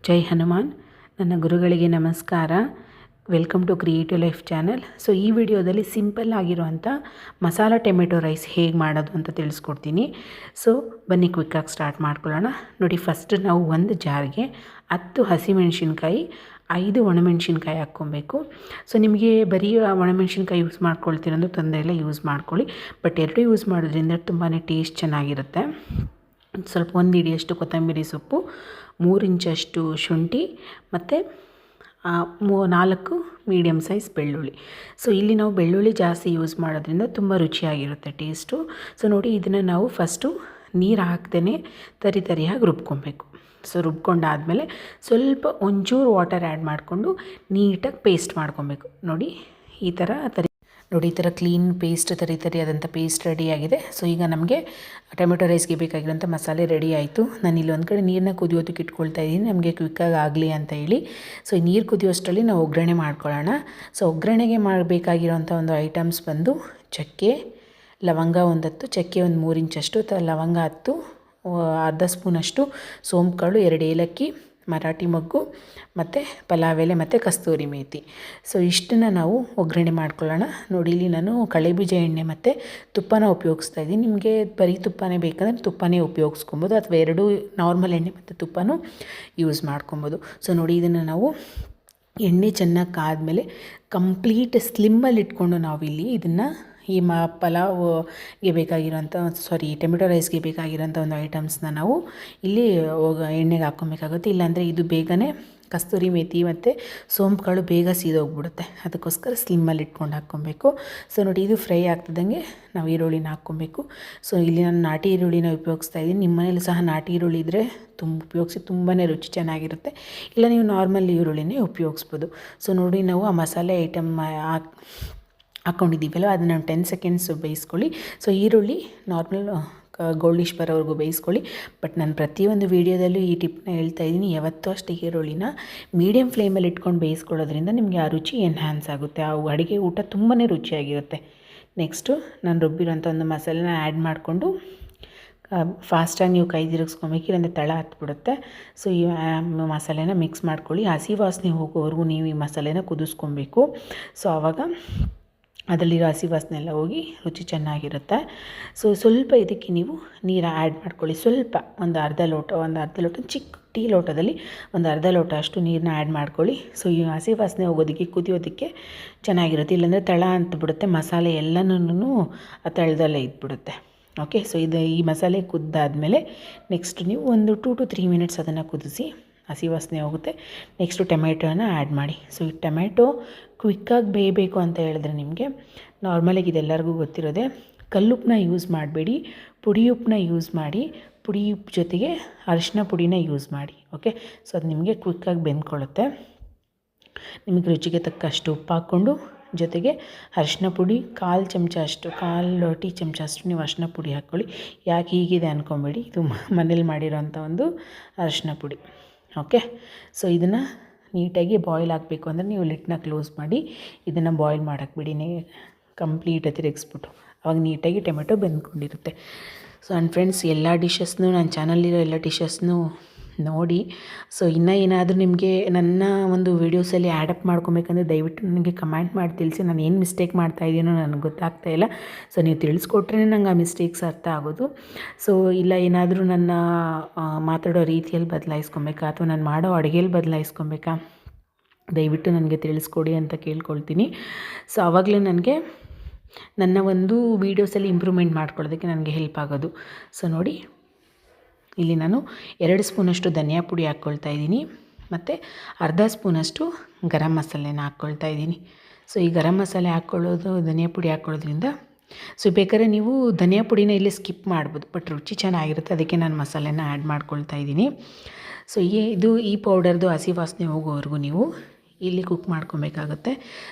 ಜೈ ಹನುಮಾನ್. ನನ್ನ ಗುರುಗಳಿಗೆ ನಮಸ್ಕಾರ. Welcome to creative life channel. So ಈ ವಿಡಿಯೋದಲ್ಲಿ ಸಿಂಪಲ್ ಆಗಿರುವಂಥ ಮಸಾಲ ಟೊಮೆಟೊ ರೈಸ್ ಹೇಗೆ ಮಾಡೋದು ಅಂತ ತಿಳಿಸ್ಕೊಡ್ತೀನಿ. ಸೊ ಬನ್ನಿ ಕ್ವಿಕ್ಕಾಗಿ ಸ್ಟಾರ್ಟ್ ಮಾಡ್ಕೊಳ್ಳೋಣ. ನೋಡಿ, ಫಸ್ಟ್ ನಾವು ಒಂದು ಜಾರ್ಗೆ 10 ಹಸಿಮೆಣಸಿನ್ಕಾಯಿ, 5 ಒಣಮೆಣ್ಸಿನ್ಕಾಯಿ ಹಾಕ್ಕೊಬೇಕು. ಸೊ ನಿಮಗೆ ಬರೀ ಒಣಮೆಣ್ಸಿನ್ಕಾಯಿ ಯೂಸ್ ಮಾಡ್ಕೊಳ್ತೀರಂದ್ರೆ ತೊಂದರೆ ಇಲ್ಲ, ಯೂಸ್ ಮಾಡ್ಕೊಳ್ಳಿ. ಬಟ್ ಎರಡೂ ಯೂಸ್ ಮಾಡೋದ್ರಿಂದ ತುಂಬಾ ಟೇಸ್ಟ್ ಚೆನ್ನಾಗಿರುತ್ತೆ. ಸ್ವಲ್ಪ 1 ಹಿಡಿಯಷ್ಟು ಕೊತ್ತಂಬರಿ ಸೊಪ್ಪು, 3 ಇಂಚಷ್ಟು ಶುಂಠಿ ಮತ್ತು 4 ಮೀಡಿಯಮ್ ಸೈಜ್ ಬೆಳ್ಳುಳ್ಳಿ. ಸೊ ಇಲ್ಲಿ ನಾವು ಬೆಳ್ಳುಳ್ಳಿ ಜಾಸ್ತಿ ಯೂಸ್ ಮಾಡೋದ್ರಿಂದ ತುಂಬ ರುಚಿಯಾಗಿರುತ್ತೆ ಟೇಸ್ಟು. ಸೊ ನೋಡಿ, ಇದನ್ನು ನಾವು ಫಸ್ಟು ನೀರು ಹಾಕ್ದೇ ತರಿಯಾಗಿ ರುಬ್ಕೊಬೇಕು. ಸೊ ರುಬ್ಕೊಂಡಾದಮೇಲೆ ಸ್ವಲ್ಪ ಒಂಚೂರು ವಾಟರ್ ಆ್ಯಡ್ ಮಾಡಿಕೊಂಡು ನೀಟಾಗಿ ಪೇಸ್ಟ್ ಮಾಡ್ಕೊಬೇಕು. ನೋಡಿ ಈ ಥರ ಕ್ಲೀನ್ ಪೇಸ್ಟ್ ತರಿಯಾದಂಥ ಪೇಸ್ಟ್ ರೆಡಿಯಾಗಿದೆ. ಸೊ ಈಗ ನಮಗೆ ಟೊಮೆಟೊ ರೈಸ್ಗೆ ಬೇಕಾಗಿರೋಂಥ ಮಸಾಲೆ ರೆಡಿ ಆಯಿತು. ನಾನು ಇಲ್ಲಿ ಒಂದು ಕಡೆ ನೀರನ್ನ ಕುದಿಯೋದಕ್ಕೆ ಇಟ್ಕೊಳ್ತಾ ಇದ್ದೀನಿ, ನಮಗೆ ಕ್ವಿಕ್ಕಾಗಿ ಆಗಲಿ ಅಂತ ಹೇಳಿ. ಸೊ ಈ ನೀರು ಕುದಿಯೋಷ್ಟರಲ್ಲಿ ನಾವು ಒಗ್ಗರಣೆ ಮಾಡ್ಕೊಳ್ಳೋಣ. ಸೊ ಒಗ್ಗರಣೆಗೆ ಮಾಡಬೇಕಾಗಿರೋಂಥ ಒಂದು ಐಟಮ್ಸ್ ಬಂದು ಚಕ್ಕೆ, ಲವಂಗ 10, ಚಕ್ಕೆ 3 ಇಂಚಷ್ಟು, ಲವಂಗ 10, ಅರ್ಧ ಸ್ಪೂನಷ್ಟು ಸೋಂಪು ಕಾಳು, 2 ಏಲಕ್ಕಿ, ಮರಾಠಿ ಮೊಗ್ಗು ಮತ್ತು ಪಲಾವ್ ಎಲೆ ಮತ್ತು ಕಸ್ತೂರಿ ಮೇಥಿ. ಸೊ ಇಷ್ಟನ್ನು ನಾವು ಒಗ್ಗರಣೆ ಮಾಡ್ಕೊಳ್ಳೋಣ. ನೋಡಿ, ಇಲ್ಲಿ ನಾನು ಕಡಲೆಬೀಜ ಎಣ್ಣೆ ಮತ್ತು ತುಪ್ಪನ ಉಪಯೋಗಿಸ್ತಾ ಇದ್ದೀನಿ. ನಿಮಗೆ ಬರೀ ತುಪ್ಪನೇ ಬೇಕಂದರೆ ತುಪ್ಪನೇ ಉಪಯೋಗಿಸ್ಕೊಬೋದು, ಅಥವಾ 2 ನಾರ್ಮಲ್ ಎಣ್ಣೆ ಮತ್ತು ತುಪ್ಪನೂ ಯೂಸ್ ಮಾಡ್ಕೊಬೋದು. ಸೊ ನೋಡಿ, ಇದನ್ನು ನಾವು ಎಣ್ಣೆ ಚೆನ್ನಾಗಿ ಕಾದ್ಮೇಲೆ ಕಂಪ್ಲೀಟ್ ಸ್ಲಿಮ್ಮಲ್ಲಿ ಇಟ್ಕೊಂಡು ನಾವಿಲ್ಲಿ ಇದನ್ನು ಈ ಪಲಾವ್ಗೆ ಬೇಕಾಗಿರೋಂಥ ಟೊಮೆಟೊ ರೈಸ್ಗೆ ಬೇಕಾಗಿರೋಂಥ ಒಂದು ಐಟಮ್ಸ್ನ ನಾವು ಇಲ್ಲಿ ಎಣ್ಣೆಗೆ ಹಾಕ್ಕೊಬೇಕಾಗುತ್ತೆ. ಇಲ್ಲಾಂದರೆ ಇದು ಬೇಗನೆ ಕಸ್ತೂರಿ ಮೇಥಿ ಮತ್ತು ಸೋಂಪು ಕಾಳು ಬೇಗ ಸೀದೋಗ್ಬಿಡುತ್ತೆ. ಅದಕ್ಕೋಸ್ಕರ ಸ್ಲಿಮ್ಮಲ್ಲಿ ಇಟ್ಕೊಂಡು ಹಾಕ್ಕೊಬೇಕು. ಸೊ ನೋಡಿ, ಇದು ಫ್ರೈ ಆಗ್ತದಂಗೆ ನಾವು ಈರುಳ್ಳಿನ ಹಾಕ್ಕೊಬೇಕು. ಸೊ ಇಲ್ಲಿ ನಾನು ನಾಟಿ ಈರುಳ್ಳಿನ ಉಪಯೋಗಿಸ್ತಾ ಇದ್ದೀನಿ. ನಿಮ್ಮ ಮನೇಲಿ ಸಹ ನಾಟಿ ಈರುಳ್ಳಿ ಇದ್ದರೆ ಉಪಯೋಗಿಸಿ ತುಂಬಾ ರುಚಿ ಚೆನ್ನಾಗಿರುತ್ತೆ. ಇಲ್ಲ ನೀವು ನಾರ್ಮಲ್ ಈರುಳ್ಳಿನೇ ಉಪಯೋಗಿಸ್ಬೋದು. ಸೊ ನೋಡಿ, ನಾವು ಆ ಮಸಾಲೆ ಐಟಮ್ ಹಾಕ್ಕೊಂಡಿದ್ದೀವಲ್ಲ, ಅದನ್ನು 10 ಸೆಕೆಂಡ್ಸ್ ಬೇಯಿಸ್ಕೊಳ್ಳಿ. ಸೊ ಈರುಳ್ಳಿ ನಾರ್ಮಲ್ ಗೋಲ್ಡಿಶ್ ಬರೋವರೆಗೂ ಬೇಯಿಸ್ಕೊಳ್ಳಿ. ಬಟ್ ನಾನು ಪ್ರತಿಯೊಂದು ವೀಡಿಯೋದಲ್ಲೂ ಈ ಟಿಪ್ನ ಹೇಳ್ತಾ ಇದ್ದೀನಿ. ಯಾವತ್ತೂ ಅಷ್ಟೇ ಈರುಳ್ಳಿನ ಮೀಡಿಯಮ್ ಫ್ಲೇಮಲ್ಲಿ ಇಟ್ಕೊಂಡು ಬೇಯಿಸ್ಕೊಳ್ಳೋದ್ರಿಂದ ನಿಮಗೆ ಆ ರುಚಿ ಎನ್ಹ್ಯಾನ್ಸ್ ಆಗುತ್ತೆ. ಆ ಅಡುಗೆ ಊಟ ತುಂಬಾ ರುಚಿಯಾಗಿರುತ್ತೆ. ನೆಕ್ಸ್ಟು ನಾನು ರುಬ್ಬಿರೋಂಥ ಒಂದು ಮಸಾಲೆನ ಆ್ಯಡ್ ಮಾಡಿಕೊಂಡು ಫಾಸ್ಟಾಗಿ ನೀವು ಕೈ ತಿರುಗಿಸ್ಕೊಬೇಕು, ಇಲ್ಲಾಂದರೆ ತಳ ಹತ್ಬಿಡುತ್ತೆ. ಸೊ ಈ ಮಸಾಲೆನ ಮಿಕ್ಸ್ ಮಾಡ್ಕೊಳ್ಳಿ. ಹಸಿ ವಾಸನೆ ಹೋಗೋವರೆಗೂ ನೀವು ಈ ಮಸಾಲೆನ ಕುದಿಸ್ಕೊಬೇಕು. ಸೊ ಆವಾಗ ಅದರಲ್ಲಿರೋ ಹಸಿ ವಾಸನೆ ಎಲ್ಲ ಹೋಗಿ ರುಚಿ ಚೆನ್ನಾಗಿರುತ್ತೆ. ಸೊ ಸ್ವಲ್ಪ ಇದಕ್ಕೆ ನೀವು ನೀರು ಆ್ಯಡ್ ಮಾಡ್ಕೊಳ್ಳಿ. ಸ್ವಲ್ಪ ಒಂದು ಅರ್ಧ ಲೋಟ ಚಿಕ್ಕ ಟೀ ಲೋಟದಲ್ಲಿ ಒಂದು ಅರ್ಧ ಲೋಟ ಅಷ್ಟು ನೀರನ್ನ ಆ್ಯಡ್ ಮಾಡ್ಕೊಳ್ಳಿ. ಸೊ ಈ ಹಸಿ ವಾಸನೆ ಹೋಗೋದಕ್ಕೆ ಕುದಿಯೋದಕ್ಕೆ ಚೆನ್ನಾಗಿರುತ್ತೆ. ಇಲ್ಲಾಂದರೆ ತಳ ಅಂತಬಿಡುತ್ತೆ, ಮಸಾಲೆ ಎಲ್ಲನೂ ಆ ತಳದಲ್ಲೇ ಇದ್ಬಿಡುತ್ತೆ. ಓಕೆ, ಸೊ ಈ ಮಸಾಲೆ ಕುದ್ದಾದಮೇಲೆ ನೆಕ್ಸ್ಟ್ ನೀವು ಒಂದು 2 to 3 ಮಿನಿಟ್ಸ್ ಅದನ್ನು ಕುದಿಸಿ, ಹಸಿ ವಾಸನೆ ಹೋಗುತ್ತೆ. ನೆಕ್ಸ್ಟು ಟೊಮೆಟೋನ ಆ್ಯಡ್ ಮಾಡಿ. ಸೊ ಈ ಟೊಮೆಟೊ ಕ್ವಿಕ್ಕಾಗಿ ಬೇಯಬೇಕು ಅಂತ ಹೇಳಿದ್ರೆ ನಿಮಗೆ ನಾರ್ಮಲಾಗಿ ಇದೆಲ್ಲರಿಗೂ ಗೊತ್ತಿರೋದೆ, ಕಲ್ಲುಪ್ಪನ್ನ ಯೂಸ್ ಮಾಡಬೇಡಿ, ಪುಡಿ ಉಪ್ಪನ್ನ ಯೂಸ್ ಮಾಡಿ. ಪುಡಿ ಉಪ್ಪು ಜೊತೆಗೆ ಅರಿಶಿನ ಪುಡಿನ ಯೂಸ್ ಮಾಡಿ. ಓಕೆ, ಸೊ ಅದು ನಿಮಗೆ ಕ್ವಿಕ್ಕಾಗಿ ಬೆಂದ್ಕೊಳ್ಳುತ್ತೆ. ನಿಮಗೆ ರುಚಿಗೆ ತಕ್ಕಷ್ಟು ಉಪ್ಪು ಹಾಕ್ಕೊಂಡು ಜೊತೆಗೆ ಅರಿಶಿನ ಪುಡಿ 1/4 ಚಮಚ ಅಷ್ಟು, 1/4 ಟೀ ಚಮಚ ಅಷ್ಟು ನೀವು ಅರಿಶಿನ ಪುಡಿ ಹಾಕ್ಕೊಳ್ಳಿ. ಯಾಕೆ ಹೀಗಿದೆ ಅಂದ್ಕೊಂಬೇಡಿ, ಇದು ಮನೇಲಿ ಮಾಡಿರೋಂಥ ಒಂದು ಅರಿಶಿನ ಪುಡಿ. ಓಕೆ, ಸೊ ಇದನ್ನು ನೀಟಾಗಿ ಬಾಯ್ಲ್ ಆಗಬೇಕು ಅಂದರೆ ನೀವು ಲಿಡ್ನ ಕ್ಲೋಸ್ ಮಾಡಿ ಇದನ್ನು ಬಾಯ್ಲ್ ಮಾಡೋಕ್ಕೆ ಬಿಡಿ, ಕಂಪ್ಲೀಟ್ ತಿರುಗಿಸ್ಬಿಟ್ಟು. ಅವಾಗ ನೀಟಾಗಿ ಟೊಮೆಟೊ ಬೆಂದ್ಕೊಂಡಿರುತ್ತೆ. ಸೊ ಆ್ಯಂಡ್ ಫ್ರೆಂಡ್ಸ್, ಎಲ್ಲ ಡಿಶಸ್ನೂ ನನ್ನ ಚಾನಲ್ಲಿರೋ ಎಲ್ಲ ಡಿಶಸ್ನೂ ನೋಡಿ. ಸೊ ಇನ್ನೂ ಏನಾದರೂ ನಿಮಗೆ ನನ್ನ ಒಂದು ವೀಡಿಯೋಸಲ್ಲಿ ಆ್ಯಡಪ್ ಮಾಡ್ಕೊಬೇಕಂದ್ರೆ ದಯವಿಟ್ಟು ನನಗೆ ಕಮೆಂಟ್ ಮಾಡಿ ತಿಳಿಸಿ. ನಾನು ಏನು ಮಿಸ್ಟೇಕ್ ಮಾಡ್ತಾಯಿದ್ದೀನೋ ನನಗೆ ಗೊತ್ತಾಗ್ತಾಯಿಲ್ಲ. ಸೊ ನೀವು ತಿಳಿಸ್ಕೊಟ್ರೆ ನಂಗೆ ಆ ಮಿಸ್ಟೇಕ್ಸ್ ಅರ್ಥ ಆಗೋದು. ಸೊ ಇಲ್ಲ ಏನಾದರೂ ನನ್ನ ಮಾತಾಡೋ ರೀತಿಯಲ್ಲಿ ಬದಲಾಯಿಸ್ಕೊಬೇಕಾ ಅಥವಾ ನಾನು ಮಾಡೋ ಅಡುಗೆಯಲ್ಲಿ ಬದಲಾಯಿಸ್ಕೊಬೇಕಾ, ದಯವಿಟ್ಟು ನನಗೆ ತಿಳಿಸ್ಕೊಡಿ ಅಂತ ಕೇಳ್ಕೊಳ್ತೀನಿ. ಸೊ ಆವಾಗಲೇ ನನಗೆ ನನ್ನ ಒಂದು ವೀಡಿಯೋಸಲ್ಲಿ ಇಂಪ್ರೂವ್ಮೆಂಟ್ ಮಾಡ್ಕೊಳ್ಳೋದಕ್ಕೆ ನನಗೆ ಹೆಲ್ಪ್ ಆಗೋದು. ಸೊ ನೋಡಿ, ಇಲ್ಲಿ ನಾನು 2 ಸ್ಪೂನಷ್ಟು ಧನಿಯಾ ಪುಡಿ ಹಾಕ್ಕೊಳ್ತಾ ಇದ್ದೀನಿ ಮತ್ತು ಅರ್ಧ ಸ್ಪೂನಷ್ಟು ಗರಂ ಮಸಾಲೆನ ಹಾಕ್ಕೊಳ್ತಾ ಇದ್ದೀನಿ. ಸೊ ಈ ಗರಂ ಮಸಾಲೆ ಧನಿಯಾ ಪುಡಿ ಹಾಕ್ಕೊಳ್ಳೋದ್ರಿಂದ, ಸೊ ಬೇಕಾದ್ರೆ ನೀವು ಧನಿಯಾ ಪುಡಿನ ಇಲ್ಲಿ ಸ್ಕಿಪ್ ಮಾಡ್ಬೋದು, ಬಟ್ ರುಚಿ ಚೆನ್ನಾಗಿರುತ್ತೆ. ಅದಕ್ಕೆ ನಾನು ಮಸಾಲೆನ ಆ್ಯಡ್ ಮಾಡ್ಕೊಳ್ತಾ ಇದ್ದೀನಿ. ಸೊ ಈ ಪೌಡರ್ದು ಹಸಿ ವಾಸನೆ ಹೋಗೋವರೆಗೂ ನೀವು ಇಲ್ಲಿ ಕುಕ್ ಮಾಡ್ಕೊಬೇಕಾಗುತ್ತೆ.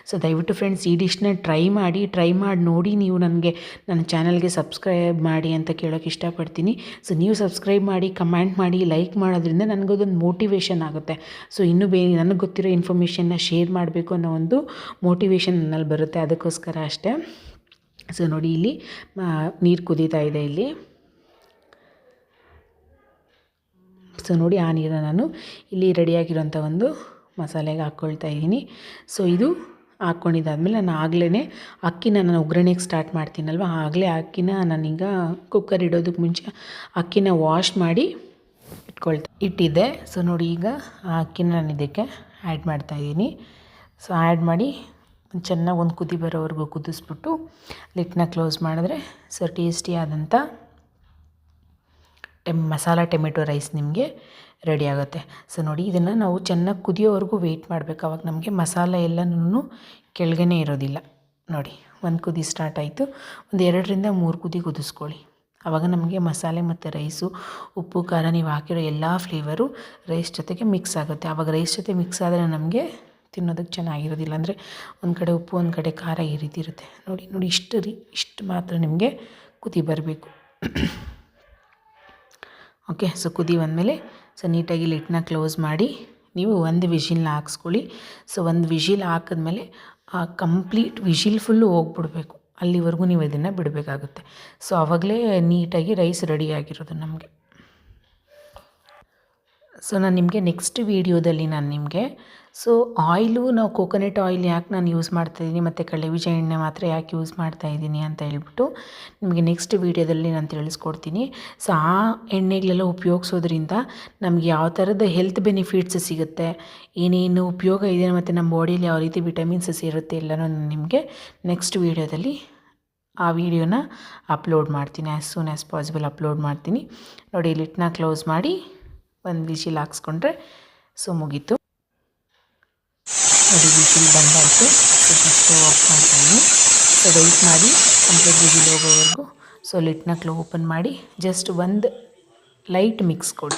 ಸೊ ದಯವಿಟ್ಟು ಫ್ರೆಂಡ್ಸ್, ಈ ಡಿಶ್ನ ಟ್ರೈ ಮಾಡಿ ನೋಡಿ ನೀವು ನನಗೆ ನನ್ನ ಚಾನಲ್ಗೆ ಸಬ್ಸ್ಕ್ರೈಬ್ ಮಾಡಿ ಅಂತ ಕೇಳೋಕ್ಕೆ ಇಷ್ಟಪಡ್ತೀನಿ. ಸೊ ನೀವು ಸಬ್ಸ್ಕ್ರೈಬ್ ಮಾಡಿ, ಕಮೆಂಟ್ ಮಾಡಿ, ಲೈಕ್ ಮಾಡೋದ್ರಿಂದ ನನಗದೊಂದು ಮೋಟಿವೇಶನ್ ಆಗುತ್ತೆ. ಸೊ ಇನ್ನೂ ನನಗೆ ಗೊತ್ತಿರೋ ಇನ್ಫಾರ್ಮೇಷನ್ನ ಶೇರ್ ಮಾಡಬೇಕು ಅನ್ನೋ ಒಂದು ಮೋಟಿವೇಶನ್ ನನ್ನಲ್ಲಿ ಬರುತ್ತೆ, ಅದಕ್ಕೋಸ್ಕರ ಅಷ್ಟೇ. ಸೊ ನೋಡಿ, ಇಲ್ಲಿ ನೀರು ಕುದೀತಾ ಇದೆ ಇಲ್ಲಿ. ಸೊ ಸೊ ನೋಡಿ ಆ ನೀರನ್ನು ನಾನು ಇಲ್ಲಿ ರೆಡಿಯಾಗಿರೋಂಥ ಒಂದು ಮಸಾಲೆಗೆ ಹಾಕ್ಕೊಳ್ತಾ ಇದ್ದೀನಿ. ಸೊ ಇದು ಹಾಕ್ಕೊಂಡಿದ್ದಾದಮೇಲೆ ನಾನು ಆಗಲೇ ಅಕ್ಕಿನ ನಾನು ಒಗ್ಗರಣೆಗೆ ಸ್ಟಾರ್ಟ್ ಮಾಡ್ತೀನಲ್ವ, ಆಗಲೇ ಅಕ್ಕಿನ ನಾನೀಗ ಕುಕ್ಕರ್ ಇಡೋದಕ್ಕೆ ಮುಂಚೆ ಅಕ್ಕಿನ ವಾಶ್ ಮಾಡಿ ಇಟ್ಟಿದ್ದೆ. ಸೊ ನೋಡಿ ಈಗ ಆ ಅಕ್ಕಿನ ನಾನು ಇದಕ್ಕೆ ಆ್ಯಡ್ ಮಾಡ್ತಾಯಿದ್ದೀನಿ. ಸೊ ಆ್ಯಡ್ ಮಾಡಿ ಚೆನ್ನಾಗಿ ಒಂದು ಕುದಿ ಬರೋವರೆಗೂ ಕುದಿಸ್ಬಿಟ್ಟು ಲಿಡ್ನ ಕ್ಲೋಸ್ ಮಾಡಿದ್ರೆ ಸೊ ಟೇಸ್ಟಿಯಾದಂಥ ಮಸಾಲ ಟೊಮೆಟೊ ರೈಸ್ ನಿಮಗೆ ರೆಡಿ ಆಗುತ್ತೆ. ಸೊ ನೋಡಿ ಇದನ್ನು ನಾವು ಚೆನ್ನಾಗಿ ಕುದಿಯೋವರೆಗೂ ವೆಯ್ಟ್ ಮಾಡಬೇಕು. ಆವಾಗ ನಮಗೆ ಮಸಾಲೆ ಎಲ್ಲನೂ ಕೆಳಗೇ ಇರೋದಿಲ್ಲ. ನೋಡಿ ಒಂದು ಕುದಿ ಸ್ಟಾರ್ಟ್ ಆಯಿತು, ಒಂದು 2ರಿಂದ 3 ಕುದಿ ಕುದಿಸ್ಕೊಳ್ಳಿ. ಆವಾಗ ನಮಗೆ ಮಸಾಲೆ ಮತ್ತು ರೈಸು ಉಪ್ಪು ಖಾರ ನೀವು ಹಾಕಿರೋ ಎಲ್ಲ ಫ್ಲೇವರು ರೈಸ್ ಜೊತೆಗೆ ಮಿಕ್ಸ್ ಆಗುತ್ತೆ. ಆವಾಗ ರೈಸ್ ಜೊತೆ ಮಿಕ್ಸ್ ಆದರೆ ನಮಗೆ ತಿನ್ನೋದಕ್ಕೆ ಚೆನ್ನಾಗಿರೋದಿಲ್ಲ. ಅಂದರೆ ಒಂದು ಕಡೆ ಉಪ್ಪು ಒಂದು ಕಡೆ ಖಾರ ಈ ರೀತಿ ಇರುತ್ತೆ. ನೋಡಿ ಇಷ್ಟು ಮಾತ್ರ ನಿಮಗೆ ಕುದಿ ಬರಬೇಕು. ಓಕೆ, ಸೊ ಕುದಿ ಬಂದಮೇಲೆ ಸೊ ನೀಟಾಗಿ ಲಿಡ್ನ ಕ್ಲೋಸ್ ಮಾಡಿ ನೀವು ಒಂದು ವಿಷಿಲ್ನ ಹಾಕ್ಸ್ಕೊಳ್ಳಿ. ಸೊ ಒಂದು ವಿಷಿಲ್ ಹಾಕಿದ್ಮೇಲೆ ಕಂಪ್ಲೀಟ್ ವಿಷಿಲ್ ಫುಲ್ಲು ಹೋಗ್ಬಿಡ್ಬೇಕು, ಅಲ್ಲಿವರೆಗೂ ನೀವು ಇದನ್ನು ಬಿಡಬೇಕಾಗುತ್ತೆ. ಸೊ ಆವಾಗಲೇ ನೀಟಾಗಿ ರೈಸ್ ರೆಡಿಯಾಗಿರೋದು ನಮಗೆ. ಸೊ ನಾನು ನಿಮಗೆ ನೆಕ್ಸ್ಟ್ ವೀಡಿಯೋದಲ್ಲಿ ನಾನು ನಿಮಗೆ ಸೊ ಆಯಿಲು ನಾವು ಕೋಕೋನಟ್ ಆಯಿಲ್ ಯಾಕೆ ನಾನು ಯೂಸ್ ಮಾಡ್ತಾಯಿದ್ದೀನಿ ಮತ್ತು ಕಡಲೆಬೀಜ ಎಣ್ಣೆ ಮಾತ್ರ ಯಾಕೆ ಯೂಸ್ ಮಾಡ್ತಾಯಿದ್ದೀನಿ ಅಂತ ಹೇಳ್ಬಿಟ್ಟು ನಿಮಗೆ ನೆಕ್ಸ್ಟ್ ವೀಡಿಯೋದಲ್ಲಿ ನಾನು ತಿಳಿಸ್ಕೊಡ್ತೀನಿ. ಸೊ ಆ ಎಣ್ಣೆಗಳೆಲ್ಲ ಉಪಯೋಗಿಸೋದ್ರಿಂದ ನಮ್ಗೆ ಯಾವ ಥರದ ಹೆಲ್ತ್ ಬೆನಿಫಿಟ್ಸ್ ಸಿಗುತ್ತೆ, ಏನೇನು ಉಪಯೋಗ ಇದೆ ಮತ್ತು ನಮ್ಮ ಬಾಡಿಯಲ್ಲಿ ಯಾವ ರೀತಿ ವಿಟಮಿನ್ಸ್ ಇರುತ್ತೆ ಎಲ್ಲನೂ ನಾನು ನಿಮಗೆ ನೆಕ್ಸ್ಟ್ ವೀಡಿಯೋದಲ್ಲಿ ಆ ವಿಡಿಯೋನ ಅಪ್ಲೋಡ್ ಮಾಡ್ತೀನಿ. As soon as possible upload ಮಾಡ್ತೀನಿ. ನೋಡಿ ಲಿಡ್ನ ಕ್ಲೋಸ್ ಮಾಡಿ ಒಂದು ವಿಷಿಲ್ ಹಾಕ್ಸ್ಕೊಂಡ್ರೆ ಸೊ ಮುಗೀತು. ನೋಡಿ ವಿಷಿಲ್ ಬಂದಾಯಿತು. ಸೊ ಸ್ಟವ್ ಆಫ್ ಮಾಡ್ತಾಯಿದ್ದೀನಿ. ಸೊ ವೆಯ್ಟ್ ಮಾಡಿ ಕಂಪ್ಲೀಟ್ ವಿಷಿಲ್ ಹೋಗೋವರೆಗೂ. ಸೊ ಲಿಡ್ನ ಓಪನ್ ಮಾಡಿ ಜಸ್ಟ್ ಒಂದು ಲೈಟ್ ಮಿಕ್ಸ್ ಕೊಡಿ.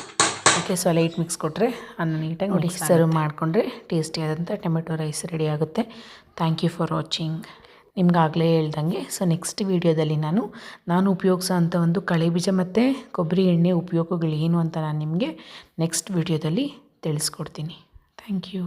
ಓಕೆ, ಸೊ ಲೈಟ್ ಮಿಕ್ಸ್ ಕೊಟ್ಟರೆ ಅನ್ನ ನೀಟಾಗಿ ನೋಡಿ ಸರ್ವ್ ಮಾಡಿಕೊಂಡ್ರೆ ಟೇಸ್ಟಿಯಾದಂಥ ಟೊಮೆಟೊ ರೈಸ್ ರೆಡಿ ಆಗುತ್ತೆ. Thank you for watching. ನಿಮ್ಗಾಗಲೇ ಹೇಳ್ದಂಗೆ ಸೊ ನೆಕ್ಸ್ಟ್ ವೀಡಿಯೋದಲ್ಲಿ ನಾನು ಉಪಯೋಗಿಸೋ ಅಂಥ ಒಂದು ಕಡಲೆಬೀಜ ಮತ್ತು ಕೊಬ್ಬರಿ ಎಣ್ಣೆ ಉಪಯೋಗಗಳೇನು ಅಂತ ನಾನು ನಿಮಗೆ ನೆಕ್ಸ್ಟ್ ವೀಡಿಯೋದಲ್ಲಿ ತಿಳಿಸ್ಕೊಡ್ತೀನಿ. Thank you.